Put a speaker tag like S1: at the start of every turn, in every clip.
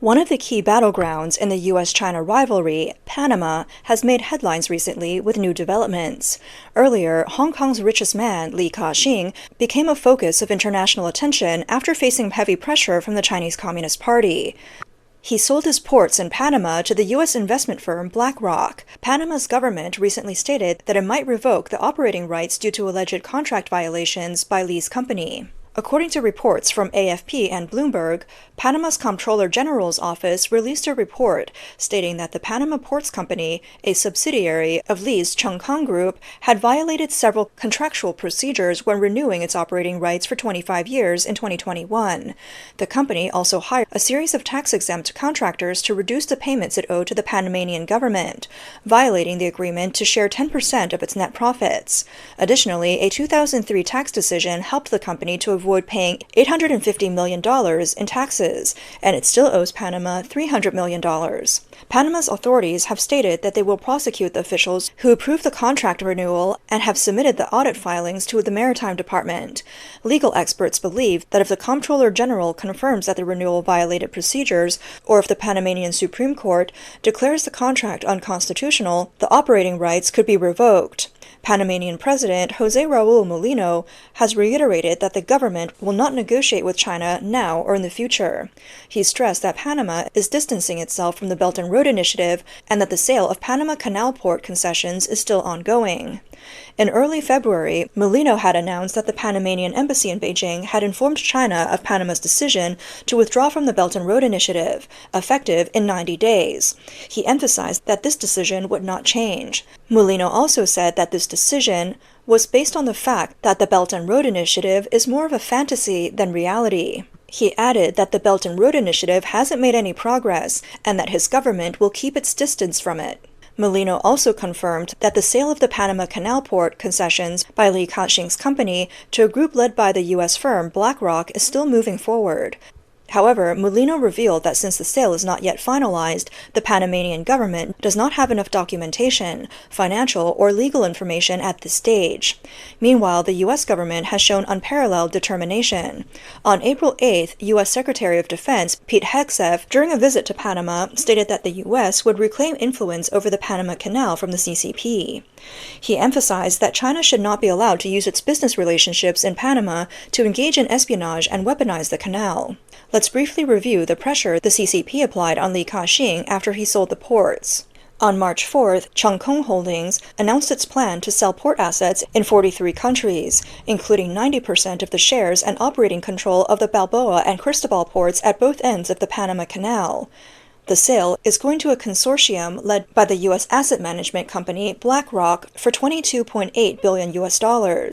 S1: One of the key battlegrounds in the U.S.-China rivalry, Panama, has made headlines recently with new developments. Earlier, Hong Kong's richest man, Li Ka-shing, became a focus of international attention after facing heavy pressure from the Chinese Communist Party. He sold his ports in Panama to the U.S. investment firm BlackRock. Panama's government recently stated that it might revoke the operating rights due to alleged contract violations by Li's company. According to reports from AFP and Bloomberg, Panama's Comptroller General's office released a report stating that the Panama Ports Company, a subsidiary of Li's Chongqing Group, had violated several contractual procedures when renewing its operating rights for 25 years in 2021. The company also hired a series of tax-exempt contractors to reduce the payments it owed to the Panamanian government, violating the agreement to share 10% of its net profits. Additionally, a 2003 tax decision helped the company to avoid paying $850 million in taxes, and it still owes Panama $300 million. Panama's authorities have stated that they will prosecute the officials who approved the contract renewal and have submitted the audit filings to the Maritime Department. Legal experts believe that if the Comptroller General confirms that the renewal violated procedures, or if the Panamanian Supreme Court declares the contract unconstitutional, the operating rights could be revoked. Panamanian President José Raúl Mulino has reiterated that the government will not negotiate with China now or in the future. He stressed that Panama is distancing itself from the Belt and Road Initiative and that the sale of Panama Canal port concessions is still ongoing. In early February, Mulino had announced that the Panamanian embassy in Beijing had informed China of Panama's decision to withdraw from the Belt and Road Initiative, effective in 90 days. He emphasized that this decision would not change. Mulino also said that this decision was based on the fact that the Belt and Road Initiative is more of a fantasy than reality. He added that the Belt and Road Initiative hasn't made any progress and that his government will keep its distance from it. Mulino also confirmed that the sale of the Panama Canal port concessions by Li Ka-shing's company to a group led by the U.S. firm BlackRock is still moving forward. However, Mulino revealed that since the sale is not yet finalized, the Panamanian government does not have enough documentation, financial, or legal information at this stage. Meanwhile, the U.S. government has shown unparalleled determination. On April 8th, U.S. Secretary of Defense Pete Hegseth, during a visit to Panama, stated that the U.S. would reclaim influence over the Panama Canal from the CCP. He emphasized that China should not be allowed to use its business relationships in Panama to engage in espionage and weaponize the canal. Let's briefly review the pressure the CCP applied on Li Ka-shing after he sold the ports. On March 4th, Chongqing Holdings announced its plan to sell port assets in 43 countries, including 90% of the shares and operating control of the Balboa and Cristobal ports at both ends of the Panama Canal. The sale is going to a consortium led by the U.S. asset management company BlackRock for $22.8 billion.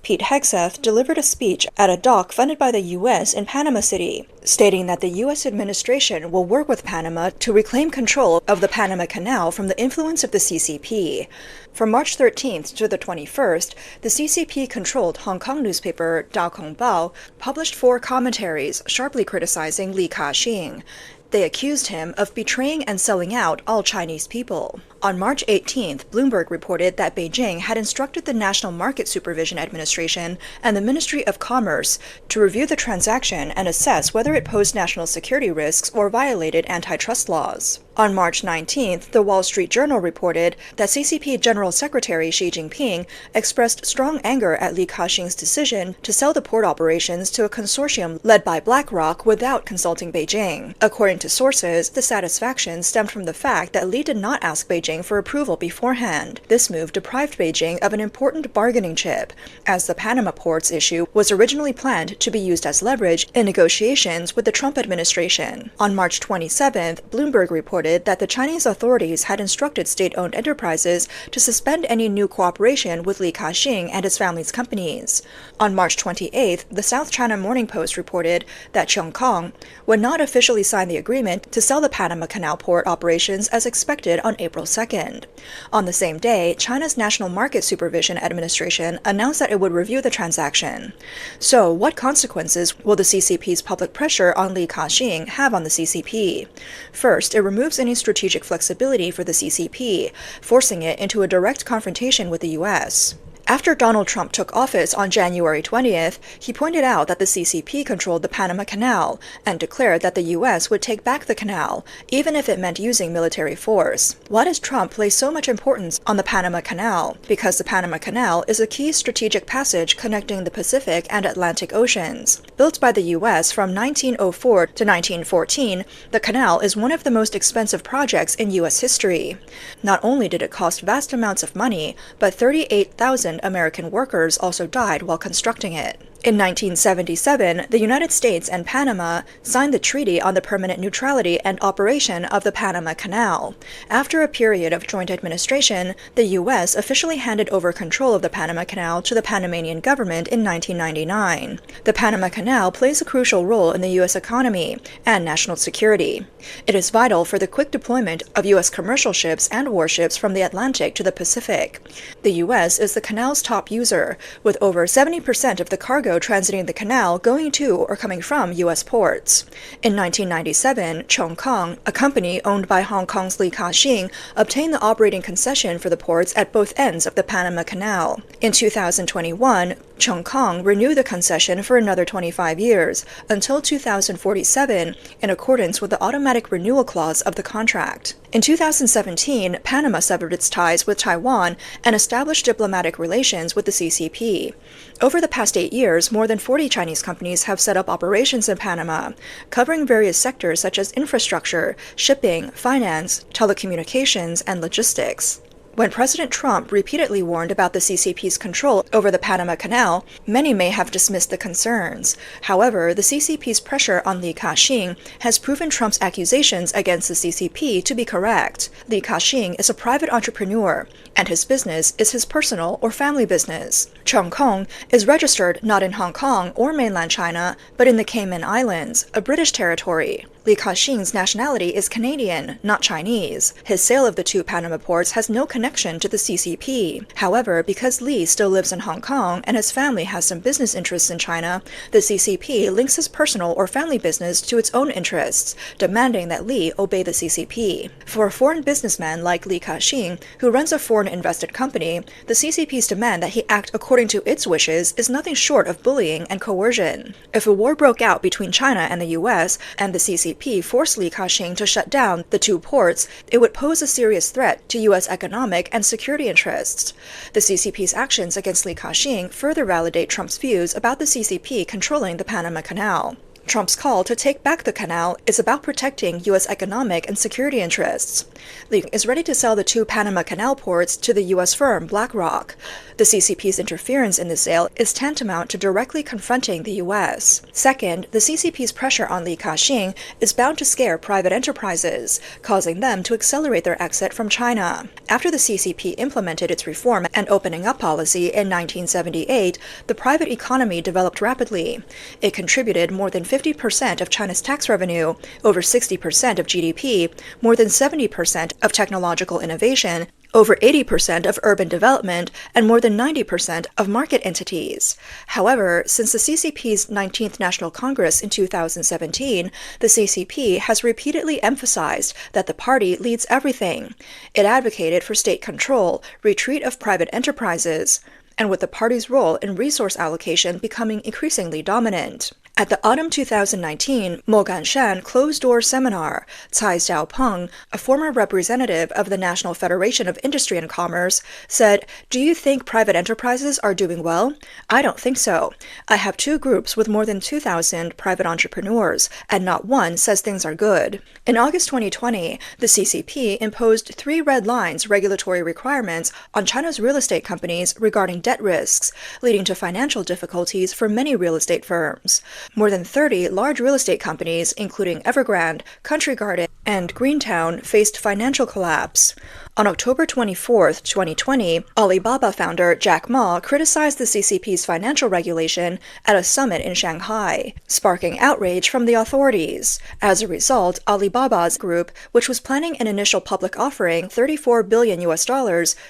S1: Pete Hegseth delivered a speech at a dock funded by the U.S. in Panama City, stating that the U.S. administration will work with Panama to reclaim control of the Panama Canal from the influence of the CCP. From March 13th to the 21st, the CCP-controlled Hong Kong newspaper Da Kong Bao published 4 commentaries sharply criticizing Li Ka-shing. They accused him of betraying and selling out all Chinese people. On March 18th, Bloomberg reported that Beijing had instructed the National Market Supervision Administration and the Ministry of Commerce to review the transaction and assess whether it posed national security risks or violated antitrust laws. On March 19th, the Wall Street Journal reported that CCP General Secretary Xi Jinping expressed strong anger at Li Ka-shing's decision to sell the port operations to a consortium led by BlackRock without consulting Beijing. According to sources, the satisfaction stemmed from the fact that Li did not ask Beijing for approval beforehand. This move deprived Beijing of an important bargaining chip, as the Panama ports issue was originally planned to be used as leverage in negotiations with the Trump administration. On March 27th, Bloomberg reported that the Chinese authorities had instructed state-owned enterprises to suspend any new cooperation with Li Ka-shing and his family's companies. On March 28th, the South China Morning Post reported that Chongqing would not officially sign the agreement to sell the Panama Canal port operations as expected on April 2nd. On the same day, China's National Market Supervision Administration announced that it would review the transaction. So, what consequences will the CCP's public pressure on Li Ka-shing have on the CCP? First, it removes any strategic flexibility for the CCP, forcing it into a direct confrontation with the U.S. After Donald Trump took office on January 20th, he pointed out that the CCP controlled the Panama Canal and declared that the U.S. would take back the canal, even if it meant using military force. Why does Trump place so much importance on the Panama Canal? Because the Panama Canal is a key strategic passage connecting the Pacific and Atlantic Oceans. Built by the U.S. from 1904 to 1914, the canal is one of the most expensive projects in U.S. history. Not only did it cost vast amounts of money, but 38,000 American workers also died while constructing it. In 1977, the United States and Panama signed the Treaty on the Permanent Neutrality and Operation of the Panama Canal. After a period of joint administration, the U.S. officially handed over control of the Panama Canal to the Panamanian government in 1999. The Panama Canal plays a crucial role in the U.S. economy and national security. It is vital for the quick deployment of U.S. commercial ships and warships from the Atlantic to the Pacific. The U.S. is the canal's top user, with over 70% of the cargo transiting the canal going to or coming from U.S. ports. In 1997, Chongkong, a company owned by Hong Kong's Li Ka-shing, obtained the operating concession for the ports at both ends of the Panama Canal. In 2021, Chongkong renewed the concession for another 25 years, until 2047, in accordance with the automatic renewal clause of the contract. In 2017, Panama severed its ties with Taiwan and established diplomatic relations with the CCP. Over the past 8 years, more than 40 Chinese companies have set up operations in Panama, covering various sectors such as infrastructure, shipping, finance, telecommunications, and logistics. When President Trump repeatedly warned about the CCP's control over the Panama Canal, many may have dismissed the concerns. However, the CCP's pressure on Li Ka-shing has proven Trump's accusations against the CCP to be correct. Li Ka-shing is a private entrepreneur, and his business is his personal or family business. Chongkong is registered not in Hong Kong or mainland China, but in the Cayman Islands, a British territory. Li Ka-shing's nationality is Canadian, not Chinese. His sale of the two Panama ports has no connection to the CCP. However, because Li still lives in Hong Kong and his family has some business interests in China, the CCP links his personal or family business to its own interests, demanding that Li obey the CCP. For a foreign businessman like Li Ka-shing, who runs a foreign-invested company, the CCP's demand that he act according to its wishes is nothing short of bullying and coercion. If a war broke out between China and the U.S., and the CCP forced Li Ka-shing to shut down the two ports, it would pose a serious threat to U.S. economic and security interests. The CCP's actions against Li Ka-shing further validate Trump's views about the CCP controlling the Panama Canal. Trump's call to take back the canal is about protecting U.S. economic and security interests. Li is ready to sell the two Panama Canal ports to the U.S. firm BlackRock. The CCP's interference in the sale is tantamount to directly confronting the U.S. Second, the CCP's pressure on Li Ka-shing is bound to scare private enterprises, causing them to accelerate their exit from China. After the CCP implemented its reform and opening up policy in 1978, the private economy developed rapidly. It contributed more than 50% of China's tax revenue, over 60% of GDP, more than 70% of technological innovation, over 80% of urban development, and more than 90% of market entities. However, since the CCP's 19th National Congress in 2017, the CCP has repeatedly emphasized that the party leads everything. It advocated for state control, retreat of private enterprises, and with the party's role in resource allocation becoming increasingly dominant. At the autumn 2019 Mo Ganshan closed-door seminar, Cai Xiaopeng, a former representative of the National Federation of Industry and Commerce, said, "Do you think private enterprises are doing well? I don't think so. I have two groups with more than 2,000 private entrepreneurs, and not one says things are good." In August 2020, the CCP imposed 3 red lines regulatory requirements on China's real estate companies regarding debt risks, leading to financial difficulties for many real estate firms. More than 30 large real estate companies, including Evergrande, Country Garden, and Greentown, faced financial collapse. On October 24, 2020, Alibaba founder Jack Ma criticized the CCP's financial regulation at a summit in Shanghai, sparking outrage from the authorities. As a result, Alibaba's group, which was planning an initial public offering $34 billion,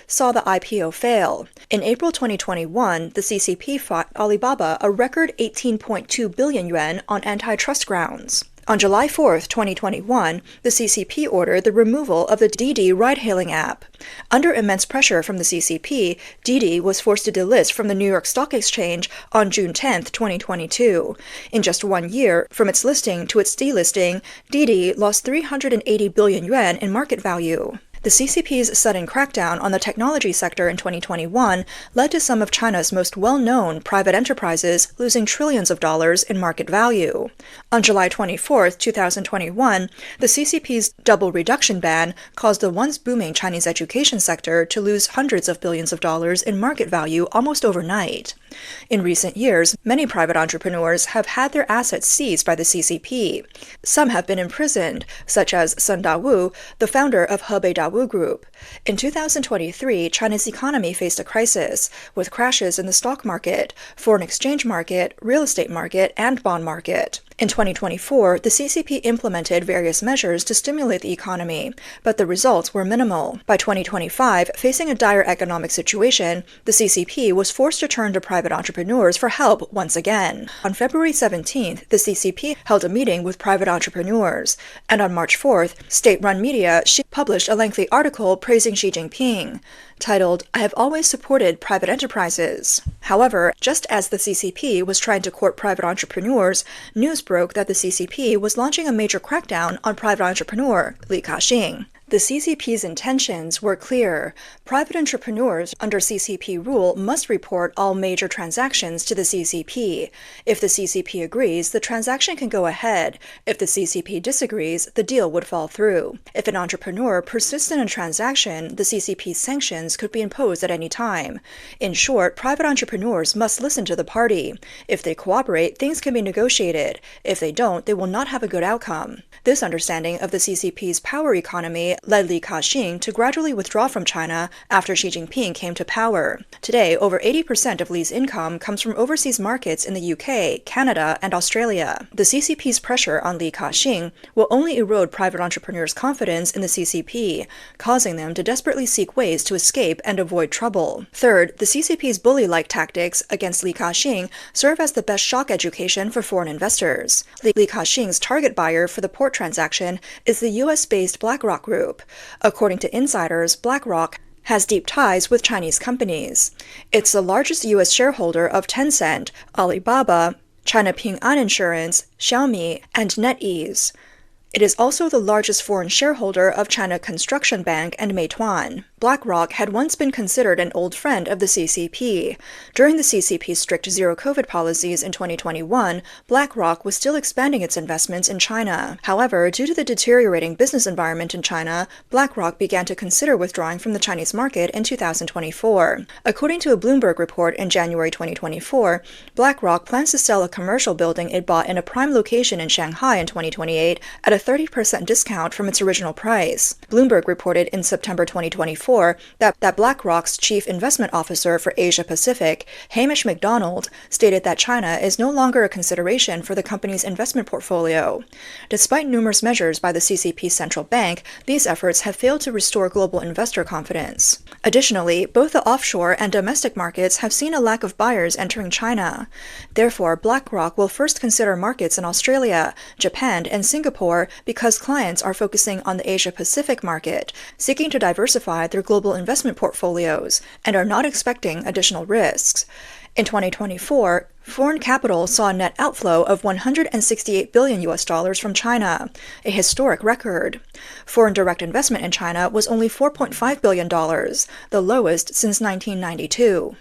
S1: saw the IPO fail. In April 2021, the CCP fought Alibaba a record 18.2 billion yuan on antitrust grounds. On July 4, 2021, the CCP ordered the removal of the Didi ride-hailing app. Under immense pressure from the CCP, Didi was forced to delist from the New York Stock Exchange on June 10, 2022. In just 1 year, from its listing to its delisting, Didi lost 380 billion yuan in market value. The CCP's sudden crackdown on the technology sector in 2021 led to some of China's most well-known private enterprises losing trillions of dollars in market value. On July 24, 2021, the CCP's double reduction ban caused the once booming Chinese education sector to lose hundreds of billions of dollars in market value almost overnight. In recent years, many private entrepreneurs have had their assets seized by the CCP. Some have been imprisoned, such as Sun Dawu, the founder of Hebei Dawu Group. In 2023, China's economy faced a crisis, with crashes in the stock market, foreign exchange market, real estate market, and bond market. In 2024, the CCP implemented various measures to stimulate the economy, but the results were minimal. By 2025, facing a dire economic situation, the CCP was forced to turn to private entrepreneurs for help once again. On February 17th, the CCP held a meeting with private entrepreneurs, and on March 4th, state-run media published a lengthy article praising Xi Jinping, titled, "I have always supported private enterprises." However, just as the CCP was trying to court private entrepreneurs, news broke that the CCP was launching a major crackdown on private entrepreneur Li Ka-shing. The CCP's intentions were clear. Private entrepreneurs under CCP rule must report all major transactions to the CCP. If the CCP agrees, the transaction can go ahead. If the CCP disagrees, the deal would fall through. If an entrepreneur persists in a transaction, the CCP's sanctions could be imposed at any time. In short, private entrepreneurs must listen to the party. If they cooperate, things can be negotiated. If they don't, they will not have a good outcome. This understanding of the CCP's power economy led Li Ka-shing to gradually withdraw from China after Xi Jinping came to power. Today, over 80% of Li's income comes from overseas markets in the UK, Canada, and Australia. The CCP's pressure on Li Ka-shing will only erode private entrepreneurs' confidence in the CCP, causing them to desperately seek ways to escape and avoid trouble. Third, the CCP's bully-like tactics against Li Ka-shing serve as the best shock education for foreign investors. Li Ka-shing's target buyer for the port transaction is the U.S.-based BlackRock Group. According to insiders, BlackRock has deep ties with Chinese companies. It's the largest U.S. shareholder of Tencent, Alibaba, China Ping An Insurance, Xiaomi, and NetEase. It is also the largest foreign shareholder of China Construction Bank and Meituan. BlackRock had once been considered an old friend of the CCP. During the CCP's strict zero-COVID policies in 2021, BlackRock was still expanding its investments in China. However, due to the deteriorating business environment in China, BlackRock began to consider withdrawing from the Chinese market in 2024. According to a Bloomberg report in January 2024, BlackRock plans to sell a commercial building it bought in a prime location in Shanghai in 2028 at a 30% discount from its original price. Bloomberg reported in September 2024 that BlackRock's chief investment officer for Asia Pacific, Hamish McDonald, stated that China is no longer a consideration for the company's investment portfolio. Despite numerous measures by the CCP central bank, these efforts have failed to restore global investor confidence. Additionally, both the offshore and domestic markets have seen a lack of buyers entering China. Therefore, BlackRock will first consider markets in Australia, Japan, and Singapore because clients are focusing on the Asia Pacific market, seeking to diversify their global investment portfolios, and are not expecting additional risks. In 2024, foreign capital saw a net outflow of $168 billion from China, a historic record. Foreign direct investment in China was only $4.5 billion, the lowest since 1992.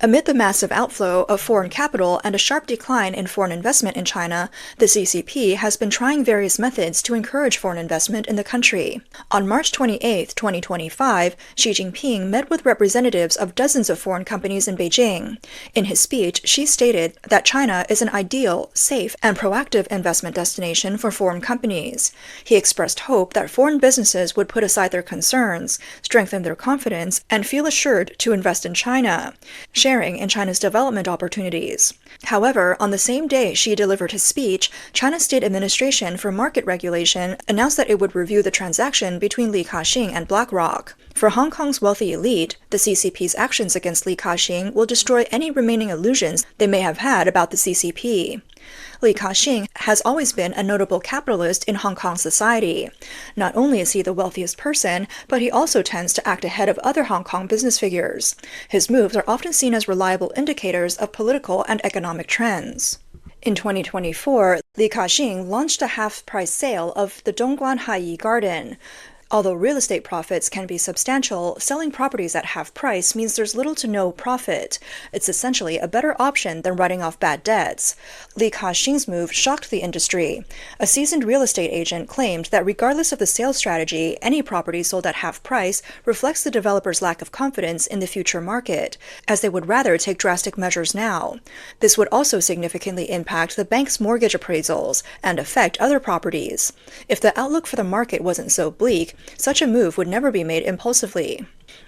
S1: Amid the massive outflow of foreign capital and a sharp decline in foreign investment in China, the CCP has been trying various methods to encourage foreign investment in the country. On March 28, 2025, Xi Jinping met with representatives of dozens of foreign companies in Beijing. In his speech, Xi stated that China is an ideal, safe, and proactive investment destination for foreign companies. He expressed hope that foreign businesses would put aside their concerns, strengthen their confidence, and feel assured to invest in China, sharing in China's development opportunities. However, on the same day Xi delivered his speech, China's State Administration for Market Regulation announced that it would review the transaction between Li Ka-shing and BlackRock. For Hong Kong's wealthy elite, the CCP's actions against Li Ka-shing will destroy any remaining illusions they may have had about the CCP. Li Ka-shing has always been a notable capitalist in Hong Kong society. Not only is he the wealthiest person, but he also tends to act ahead of other Hong Kong business figures. His moves are often seen as reliable indicators of political and economic trends. In 2024, Li Ka-shing launched a half-price sale of the Dongguan Haiyi Garden. Although real estate profits can be substantial, selling properties at half price means there's little to no profit. It's essentially a better option than writing off bad debts. Li Ka-shing's move shocked the industry. A seasoned real estate agent claimed that regardless of the sales strategy, any property sold at half price reflects the developer's lack of confidence in the future market, as they would rather take drastic measures now. This would also significantly impact the bank's mortgage appraisals and affect other properties. If the outlook for the market wasn't so bleak, such a move would never be made impulsively.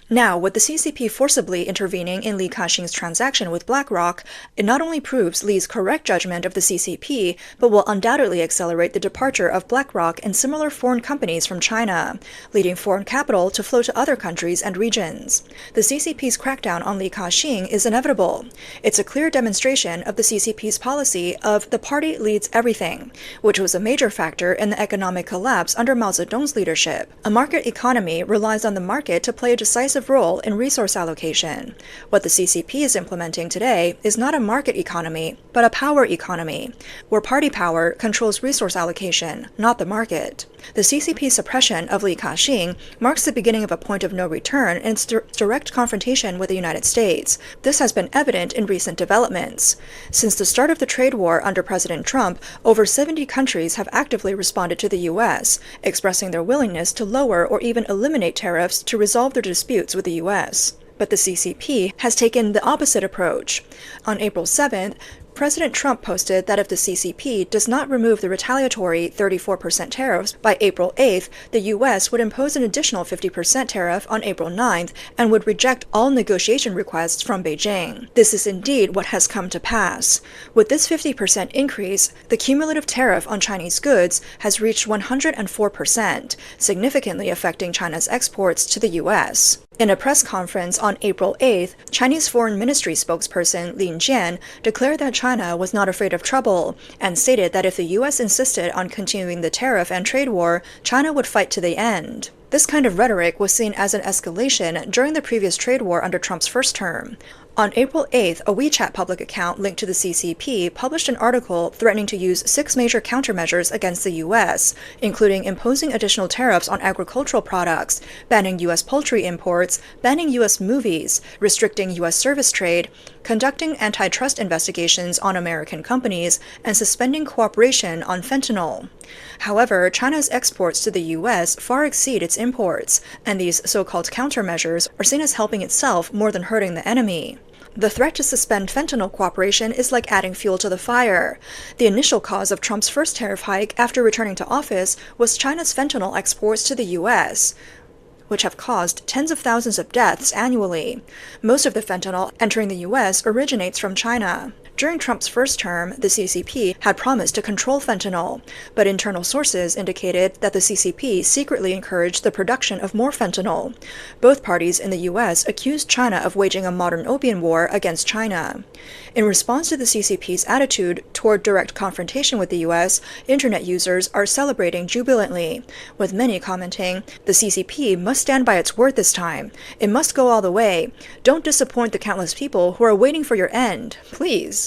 S1: Now, with the CCP forcibly intervening in Li Ka-shing's transaction with BlackRock, it not only proves Li's correct judgment of the CCP, but will undoubtedly accelerate the departure of BlackRock and similar foreign companies from China, leading foreign capital to flow to other countries and regions. The CCP's crackdown on Li Ka-shing is inevitable. It's a clear demonstration of the CCP's policy of the party leads everything, which was a major factor in the economic collapse under Mao Zedong's leadership. A market economy relies on the market to play a decisive role in resource allocation. What the CCP is implementing today is not a market economy, but a power economy, where party power controls resource allocation, not the market. The CCP's suppression of Li Ka-shing marks the beginning of a point of no return in its direct confrontation with the United States. This has been evident in recent developments. Since the start of the trade war under President Trump, over 70 countries have actively responded to the U.S., expressing their willingness to lower or even eliminate tariffs to resolve their disputes with the U.S. But the CCP has taken the opposite approach. On April 7th, President Trump posted that if the CCP does not remove the retaliatory 34% tariffs by April 8th, the U.S. would impose an additional 50% tariff on April 9th and would reject all negotiation requests from Beijing. This is indeed what has come to pass. With this 50% increase, the cumulative tariff on Chinese goods has reached 104%, significantly affecting China's exports to the U.S. In a press conference on April 8th, Chinese Foreign Ministry spokesperson Lin Jian declared that China was not afraid of trouble and stated that if the U.S. insisted on continuing the tariff and trade war, China would fight to the end. This kind of rhetoric was seen as an escalation during the previous trade war under Trump's first term. On April 8th, a WeChat public account linked to the CCP published an article threatening to use 6 major countermeasures against the U.S., including imposing additional tariffs on agricultural products, banning U.S. poultry imports, banning U.S. movies, restricting U.S. service trade, conducting antitrust investigations on American companies, and suspending cooperation on fentanyl. However, China's exports to the U.S. far exceed its imports, and these so-called countermeasures are seen as helping itself more than hurting the enemy. The threat to suspend fentanyl cooperation is like adding fuel to the fire. The initial cause of Trump's first tariff hike after returning to office was China's fentanyl exports to the U.S., which have caused tens of thousands of deaths annually. Most of the fentanyl entering the U.S. originates from China. During Trump's first term, the CCP had promised to control fentanyl, but internal sources indicated that the CCP secretly encouraged the production of more fentanyl. Both parties in the U.S. accused China of waging a modern opium war against China. In response to the CCP's attitude toward direct confrontation with the U.S., internet users are celebrating jubilantly, with many commenting, "The CCP must stand by its word this time. It must go all the way. Don't disappoint the countless people who are waiting for your end. Please."